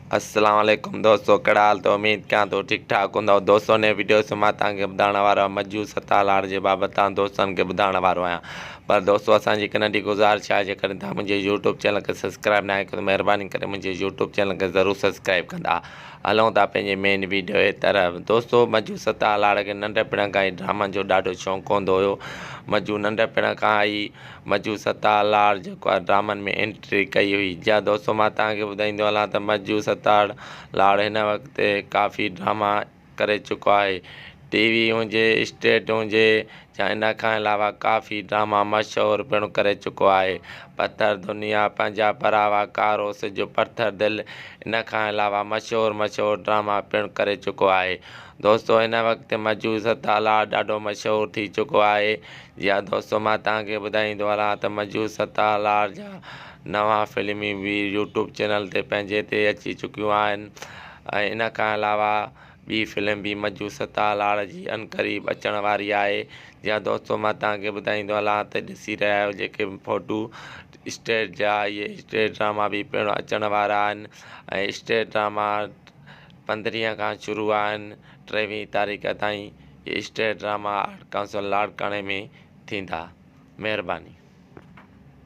अस्सलाम वालेकुम दोस्तों, कहिड़ा हाल? तो उम्मीद कयां थो ठीक ठाक हूंदव। दोस्तों ने वीडियो से मां तव्हांखे ॿुधाइण वारो मजू सतालाड़ जे बाबति तव्हां दोस्तनि खे ॿुधाइण वारो आहियां। पर दोस्तों, असांजी हिकु नंढी गुज़ारिश आहे, जेकॾहिं तव्हां मुंहिंजे यूट्यूब चैनल खे सब्सक्राइब न कयो त महिरबानी करे मुंहिंजे यूट्यूब चैनल खे ज़रूरु सब्सक्राइब कंदा। हलूं था पंहिंजे मेन वीडियो जे तरफ़। दोस्तों, मजू सतालाड़ खे नंढपिण खां ई ड्रामनि जो ॾाढो शौक़ु हूंदो हुयो। मजू नंढपिण खां ई मजू सतालाड़ जेको आहे ड्रामनि में एंट्री कई हुई। जा दोस्तों, मां तव्हांखे ॿुधाईंदो हलां त मजू सतालाड़ हिन वक़्तु काफ़ी ड्रामा करे चुको आहे। टीवी हुजे, स्टेट हुजे या इन खां अलावा काफ़ी ड्रामा मशहूरु पिणु करे चुको आहे। पत्थर दुनिया, पंहिंजा परावा, कारो सिजु, पत्थर दिलि, इन खां अलावा मशहूरु ड्रामा पिणु करे चुको आहे। दोस्तों, हिन वक़्तु मजू सतालाड़ ॾाढो मशहूरु थी चुको आहे। या दोस्तों, मां तव्हांखे ॿुधाईंदो हलां त मजू सतालाड़ जा नवां फिल्मी बि यूट्यूब चैनल ते पंहिंजे ते अची चुकियूं आहिनि। ऐं इन खां अलावा ॿी फिल्म बि मजू सतालाड़ जी अनक़रीब अचण वारी आहे। या दोस्तों, मां तव्हांखे ॿुधाईंदो हलां त ॾिसी रहिया आहियो जेके फोटू स्टेट जा, इहे स्टेट ड्रामा बि पिणु अचण वारा आहिनि। ऐं स्टेट ड्रामा 15 खां शुरू आहिनि, 23 तारीख़ ताईं इहे स्टेट ड्रामा आर्ट काउंसिल लाड़काणे में थींदा। महिरबानी।